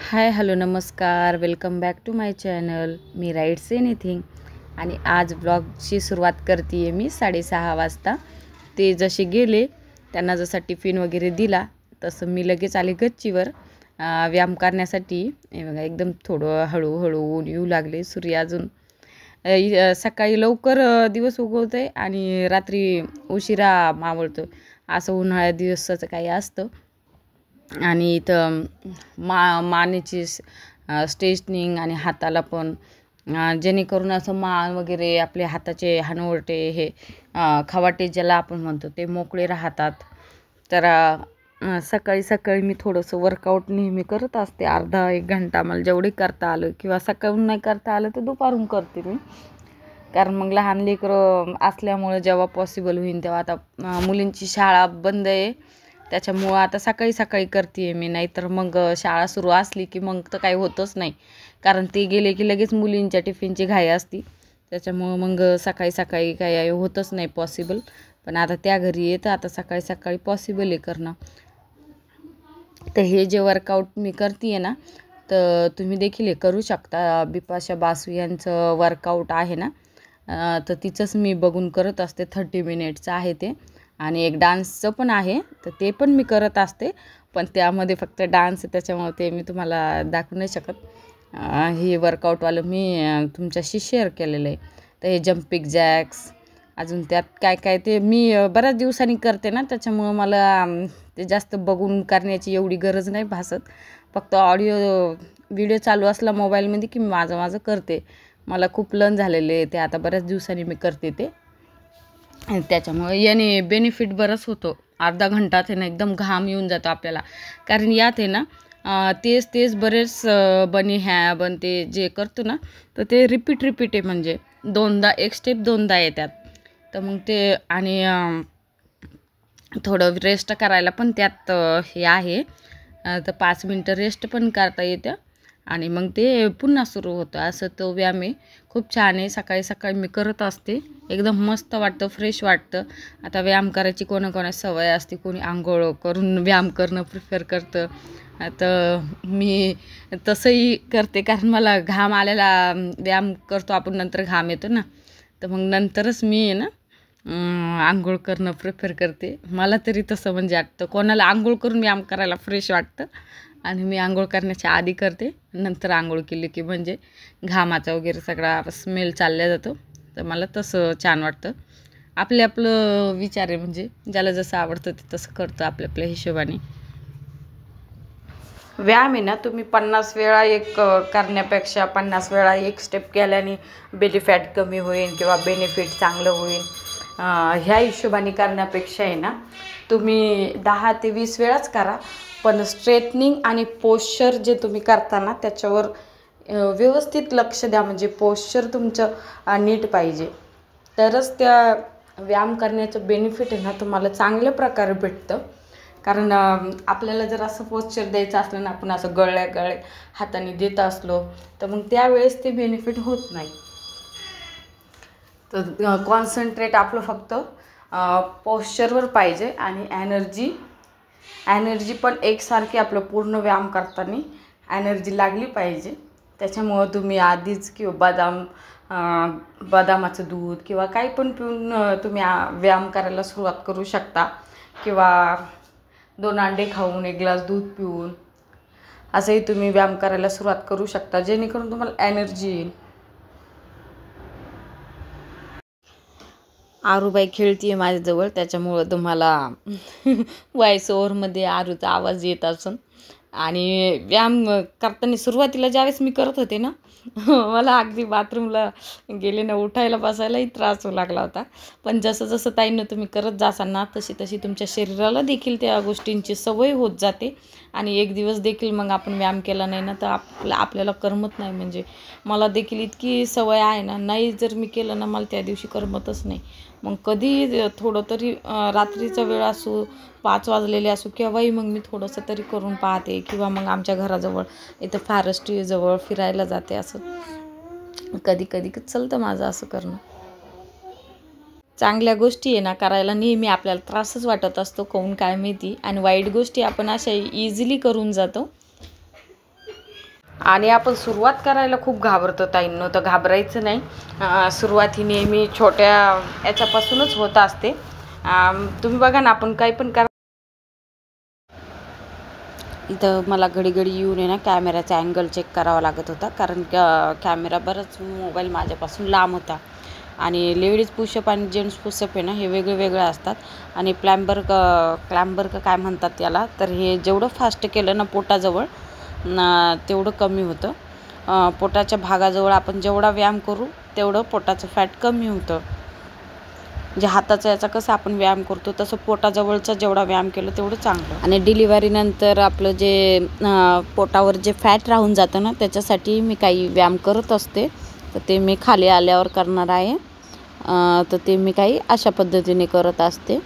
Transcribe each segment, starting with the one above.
हाय hello नमस्कार, welcome back to my channel. मी writes anything आणि आज ब्लॉगची सुरुवात करते आहे मी 6:30 वाजता. ते जसे गेले त्यांना जसा टिफिन वगैरे दिला तसं मी लगेच आले गच्चीवर व्यायाम करण्यासाठी. हे बघा एकदम थोडं हळूहळू ऊन येऊ लागले. सूर्य अजून सकाळी लवकर दिवस उगवतो आहे आणि रात्री उशिरा मावळतो, असं उन्हाळ्या दिवसाचं काही असतं. आणि इथं मानेची स्ट्रेचनिंग आणि हाताला पण जेणेकरून असं मान वगैरे आपले हाताचे हनुवटे हे खवाटे ज्याला आपण म्हणतो ते मोकळे राहतात. तर सकाळी सकाळी मी थोडंसं वर्कआउट नेहमी करत असते, अर्धा एक घंटा मला जेवढे करता आलं, किंवा सकाळून नाही करता आलं तर दुपारून करते मी. कारण मग लहान लेकरं असल्यामुळे जेव्हा पॉसिबल होईल तेव्हा, आता मुलींची शाळा बंद आहे त्याच्यामुळं आता सकाळी सकाळी करते आहे मी. नाहीतर मग शाळा सुरू असली की मग तर काही होतच नाही, कारण ते गेले की लगेच मुलींच्या टिफिनची घाई असती. त्याच्यामुळं मग सकाळी सकाळी काही होतच नाही पॉसिबल. पण आता त्या घरी येतं, आता सकाळी सकाळी पॉसिबल आहे करणं. तर हे जे वर्कआउट मी करते आहे ना, तर तुम्ही देखील हे करू शकता. बिपाशा बासू यांचं वर्कआउट आहे ना, तर तिचंच मी बघून करत असते. 30 मिनिटचं आहे ते. आणि एक डान्सचं पण आहे, तर ते पण मी करत असते. पण त्यामध्ये फक्त डान्स आहे त्याच्यामुळे ते मी तुम्हाला दाखवू नाही शकत. हे वर्कआउटवालं मी तुमच्याशी शेअर केलेलं आहे. तर हे जम्पिंग जॅक्स, अजून त्यात काय काय ते मी बऱ्याच दिवसांनी करते ना, त्याच्यामुळं मला ते जास्त बघून करण्याची एवढी गरज नाही भासत. फक्त व्हिडिओ चालू असला मोबाईलमध्ये की मी माझं करते. मला खूप लन झालेले आहे ते, आता बऱ्याच दिवसांनी मी करते ते. त्याच्यामुळे याने बेनिफिट बरंच होतो. अर्धा घंटात आहे ना एकदम घाम येऊन जातो आपल्याला. कारण यात आहे ना तेच बरेच बन ते जे करतो ना, तर ते रिपीट आहे. म्हणजे दोनदा एक स्टेप दोनदा येतात. तर मग ते आणि थोडं रेस्ट करायला पण त्यात हे आहे. तर 5 मिनटं रेस्ट पण करता येतं आणि मग ते पुन्हा सुरू होतं. असं तो व्यायाम आहे, खूप छान आहे. सकाळी सकाळी मी करत असते, एकदम मस्त वाटतं, फ्रेश वाटतं. आता व्यायाम करायची कोणाकोणा सवय असते, कोणी आंघोळ करून व्यायाम करणं प्रिफर करतं. तर मी तसंही करते, कारण मला घाम आलेला व्यायाम करतो आपण, नंतर घाम येतो ना, तर मग नंतरच मी आहे ना आंघोळ करणं प्रिफर करते. मला तरी तसं म्हणजे वाटतं, कोणाला आंघोळ करून व्यायाम करायला फ्रेश वाटतं, आणि मी आंघोळ करण्याच्या आधी करते. नंतर आंघोळ केली की म्हणजे घामाचा वगैरे सगळा स्मेल चालला जातो. तर मला तसं छान वाटतं. आपलं विचार आहे, म्हणजे ज्याला जसं आवडतं ते तसं करतं आपल्या हिशोबाने. व्यायाम आहे ना, तुम्ही 50 वेळा एक करण्यापेक्षा 50 वेळा एक स्टेप केल्याने बेली फॅट कमी होईल किंवा बेनिफिट चांगलं होईल, ह्या हिशोबाने करण्यापेक्षा आहे ना, तुम्ही 10 ते 20 वेळाच करा. पण स्ट्रेटनिंग आणि पोश्चर जे तुम्ही करताना त्याच्यावर व्यवस्थित लक्ष द्या. म्हणजे पोश्चर तुमचं नीट पाहिजे, तरच त्या व्यायाम करण्याचं बेनिफिट आहे ना तुम्हाला चांगल्या प्रकारे भेटतं. कारण आपल्याला जर असं पोश्चर द्यायचं असलं ना, आपण असं गळ्या हाताने देत असलो तर मग त्यावेळेस ते बेनिफिट होत नाही. तर कॉन्सन्ट्रेट आपलं फक्त पोश्चरवर पाहिजे. आणि एनर्जी पण एकसारखी आपलं पूर्ण व्यायाम करताना एनर्जी लागली पाहिजे. त्याच्यामुळं तुम्ही आधीच किंवा बदामाचं दूध किंवा काही पण पिऊन तुम्ही व्यायाम करायला सुरुवात करू शकता. किंवा 2 अंडे खाऊन 1 ग्लास दूध पिऊन असंही तुम्ही व्यायाम करायला सुरुवात करू शकता, जेणेकरून तुम्हाला एनर्जी येईल. आरूबाई खेळती आहे माझ्याजवळ, त्याच्यामुळं तुम्हाला व्हॉइस ओव्हरमध्ये आरूचा आवाज येत असून. आणि व्यायाम करताना सुरुवातीला ज्यावेळेस मी करत होते ना, मला अगदी बाथरूमला गेले ना उठायला बसायलाही त्रास होऊ लागला होता. पण जसं जसं ताईंना तुम्ही करत जासाल ना, तशी तुमच्या शरीराला देखील त्या गोष्टींची सवय होत जाते. आणि एक दिवस देखील मग आपण व्यायाम केला नाही ना, तर आपल्याला करमत नाही. म्हणजे मला देखील इतकी सवय आहे ना, नाही जर मी केलं ना, मला त्या दिवशी करमतच नाही. मग कधी थोडं तरी रात्रीचा वेळ असो, 5 वाजलेले असो, केव्हाही मग मी थोडंसं तरी करून पाहते. किंवा मग आमच्या घराजवळ इथं फॉरेस्टजवळ फिरायला जाते. असं कधी चलतं माझं असं करणं. चांगल्या गोष्टी आहे ना करायला नेहमी आपल्याला त्रासच वाटत असतो, काहून काय माहिती. आणि वाईट गोष्टी आपण अशा इझिली करून जातो. आणि आपण सुरुवात करायला खूप घाबरतो ताईंनो, तर घाबरायचं नाही. सुरुवात ही नेहमी छोट्या याच्यापासूनच होत असते. तुम्ही बघा ना, आपण काही पण करा. इथं मला घडी घडी येऊन आहे ना कॅमेराचा अँगल चेक करावा लागत होता, कारण कॅमेरा बराच मोबाईल माझ्यापासून लांब होता. आणि लेडीज पुशअप आणि जेंट्स पुशअप आहे ना, हे वेगळे वेगळे असतात. आणि क्लॅम्बर काय म्हणतात त्याला, तर हे जेवढं फास्ट केलं ना पोटाजवळ तेवढं कमी होतं. पोटाच्या भागाजवळ आपण जेवढा व्यायाम करू तेवढं पोटाचं फॅट कमी होतं. म्हणजे हाताचा याचा कसं आपण व्यायाम करतो तसं पोटाजवळचा जेवढा व्यायाम केलं तेवढं चांगलं. आणि डिलिव्हरीनंतर आपलं जे पोटावर जे फॅट राहून जातं ना, त्याच्यासाठी मी काही व्यायाम करत असते. तर ते मी खाली आल्यावर करणार आहे. तर ते मी काही अशा पद्धतीने करत असते.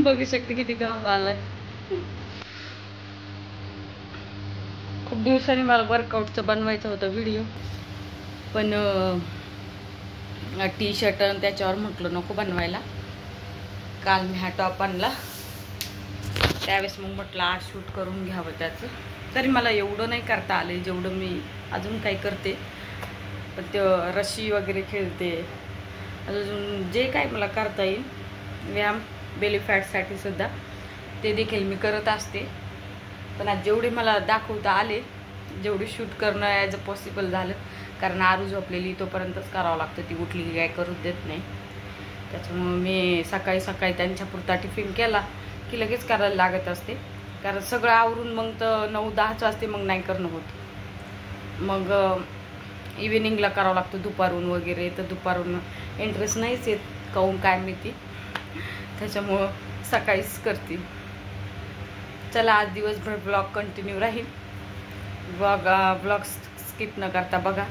बघू शकते किती घाम आलाय. खूप दिवसांनी मला वर्कआउटचं बनवायचं होतं व्हिडिओ, पण टी शर्ट आणि त्याच्यावर म्हटलं नको बनवायला. काल मी हा टॉप आणला, त्यावेळेस मग म्हटलं आज शूट करून घ्यावं त्याचं. तरी मला एवढं नाही करता आले जेवढं मी अजून काही करते. पण ते रशी वगैरे खेळते, अजून जे काय मला करता येईल व्यायाम बेली फॅटसाठी सुद्धा ते देखील मी करत असते. पण आज जेवढे मला दाखवता आले, जेवढे शूट करणं ॲज अ पॉसिबल झालं, कारण आरू झोपलेली तोपर्यंतच करावं लागतं, ती उठली की काय करूच देत नाही. त्याच्यामुळं मी सकाळी सकाळी त्यांच्यापुरता टिफिन केला की लगेच करायला लागत असते, कारण सगळं आवरून मग तर 9-10 वाजते, मग नाही करणं होत. मग इव्हिनिंगला करावं लागतं दुपारून वगैरे, तर दुपारून इंटरेस्ट नाहीच येत काहून काय माहिती, त्याच्यामुळं सकाळीच करते. चला आज दिवसभर ब्लॉग कंटिन्यू राहील. ब्लॉग स्किप न करता बघा.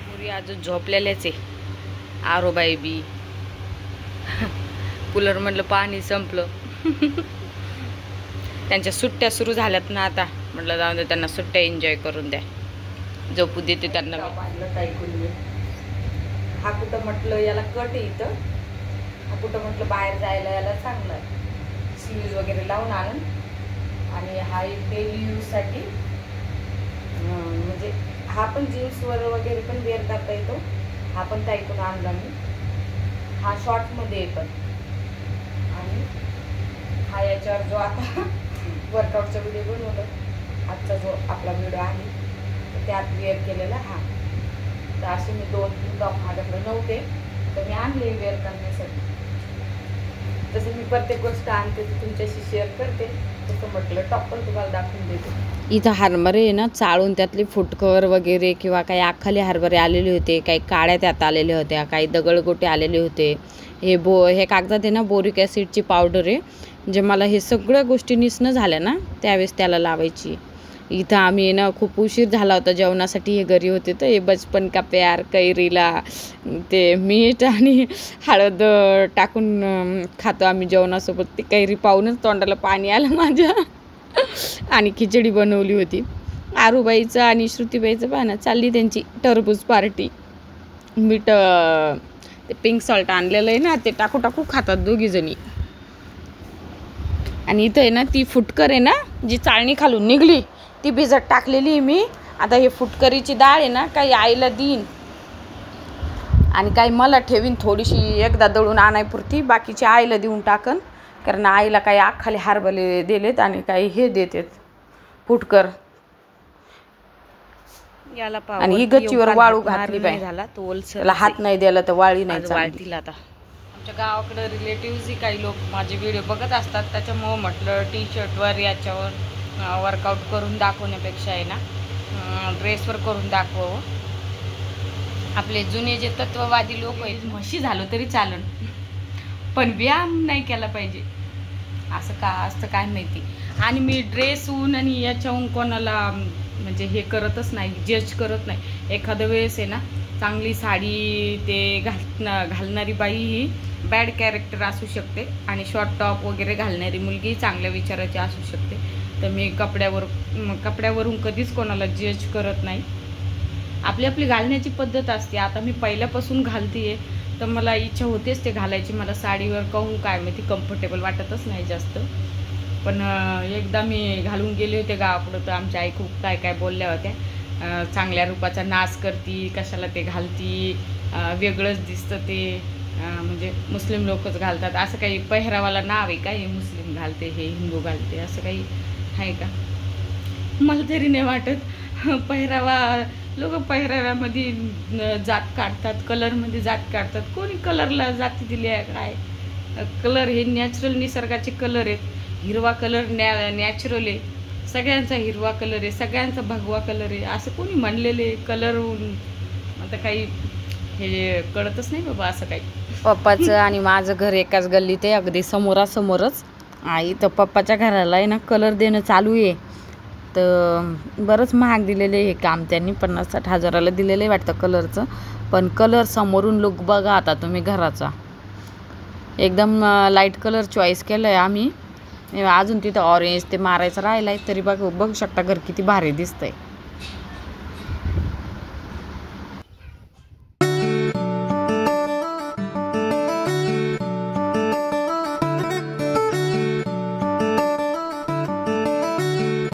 पुरी अजून झोपलेल्याच आहे. आरोबाई बी कूलर म्हटलं पाणी संपलं. त्यांच्या सुट्ट्या सुरू झाल्यात ना आता, म्हटलं जाऊन दे त्यांना सुट्ट्या एन्जॉय करून द्या, झोपू देते त्यांना. हा कुठं म्हटलं याला कट आहे इथं, हा कुठं म्हटलं बाहेर जायला याला चांगलं आहे, स्लीव्ज वगैरे लावून आणून. आणि हा एक डेली यूजसाठी, म्हणजे हा पण जीन्सवर वगैरे पण वेअर करता येतो. हा पण ताईकडून आणला मी, हा शॉर्टमध्ये आहे पण. आणि हा याच्यावर जो आता वर्कआउटचा व्हिडिओ बनवला, आजचा जो आपला व्हिडिओ आहे त्यात वेअर केलेला हा. तर असे मी 2-3 टॉप माझ्याकडे नव्हते, तर मी आणले वेअर करण्यासाठी. तसं मी प्रत्येक गोष्ट आणते तुमच्याशी शेअर करते, तसं म्हटलं टॉप पण तुम्हाला दाखवून देते. इथं हरभरे आहे ना चाळून त्यातले फुटकर वगैरे किंवा काही आखाले हरभरे आलेले होते, काही काळ्या त्यात आलेल्या होत्या, काही दगडगोटे आलेले होते. हे कागदात आहे ना बोरिक ॲसिडची पावडर आहे, म्हणजे मला हे सगळ्या गोष्टी निसणं झाल्या ना त्यावेळेस त्याला लावायची. इथं आम्ही ना खूप उशीर झाला होता जेवणासाठी, हे घरी होते. तर हे बचपन का प्यार कैरीला ते मीठ आणि हळद टाकून खातो आम्ही जेवणासोबत. ती कैरी पाहूनच तोंडाला पाणी आलं माझ्या. आणि खिचडी बनवली होती. आरूबाईचं आणि श्रुतीबाईचं पाहणं चालली त्यांची टरबूज पार्टी. मीठ ते पिंक सॉल्ट आणलेलं आहे ना, ते टाकू टाकू खातात दोघीजणी. आणि इथं आहे ना ती फुटकर आहे ना जी चाळणी खालून निघली, ती भिजत टाकलेली आहे मी. आता हे फुटकरीची डाळ आहे ना, काही आईला देईन आणि काही मला ठेवीन थोडीशी, एकदा दळून आणायपुरती, बाकीची आईला देऊन टाकन. कारण आईला काही आखाले हरभरे दिलेत आणि काही हे देतात फुटकर. याला आणि ही गच्चीवर वाळू घातली नाही झाला तो ओलसर त्याला हात नाही द्यायला तर वाळी नाही वाळतील आता. आमच्या गावाकडे रिलेटिव्हही काही लोक माझे व्हिडिओ बघत असतात, त्याच्यामुळं म्हटलं टी शर्टवर याच्यावर वर्कआउट करून दाखवण्यापेक्षा आहे ना ड्रेसवर करून दाखवावं. आपले जुने जे तत्ववादी लोक आहेत, म्हशी झालो तरी चालन पण व्यायाम नाही केला पाहिजे, असं का असतं काय माहिती. आणि मी ड्रेसहून आणि याच्याहून कोणाला म्हणजे हे करतच नाही, जज करत नाही. एखाद्या वेळेस आहे ना चांगली साडी ते घालणारी बाई ही बॅड कॅरेक्टर असू शकते आणि शॉर्ट टॉप वगैरे घालणारी मुलगी चांगल्या विचाराची असू शकते. तर मी कपड्यावरून कधीच कोणाला जज करत नाही. आपली आपली घालण्याची पद्धत असते. आता मी पहिल्यापासून घालते तर मला इच्छा होतेच ते घालायची. मला साडीवर कहून काय माहिती कम्फर्टेबल वाटतच नाही जास्त. पण एकदा मी घालून गेले होते गावाकडं तर आमच्या आई खूप काय काय बोलल्या होत्या, चांगल्या रूपाचा नाश करती, कशाला ते घालती, वेगळंच दिसतं ते, म्हणजे मुस्लिम लोकच घालतात, असं काही पेहरावाला नाव आहे का हे मुस्लिम घालते हे हिंदू घालते असं काही आहे का. मला तरी नाही वाटत. पेहरावा लोक पेहराव्यामध्ये जात काढतात, कलरमध्ये जात काढतात. कोणी कलरला जाती दिली आहे काय. कलर हे नॅचरल निसर्गाचे कलर आहेत. हिरवा कलर नॅचरल आहे, सगळ्यांचा हिरवा कलर आहे, सगळ्यांचा भगवा कलर आहे, असं कोणी म्हणलेले कलर आता काही हे कळतच नाही बाबा असं काही. पप्पाचं आणि माझं घर एकाच गल्लीत आहे, अगदी समोरासमोरच. आई तर पप्पाच्या घराला आहे ना कलर देणं चालू आहे. तर बरंच महाग दिलेले हे काम त्यांनी, 50-60 हजाराला दिलेलं आहे वाटतं कलरचं. पण कलर समोरून लुक बघा आता तुम्ही घराचा, एकदम लाईट कलर चॉईस केलं आहे आम्ही. अजून तिथं ऑरेंज ते मारायचं राहिलं आहे, तरी बघू शकता घर किती भारी दिसतंय.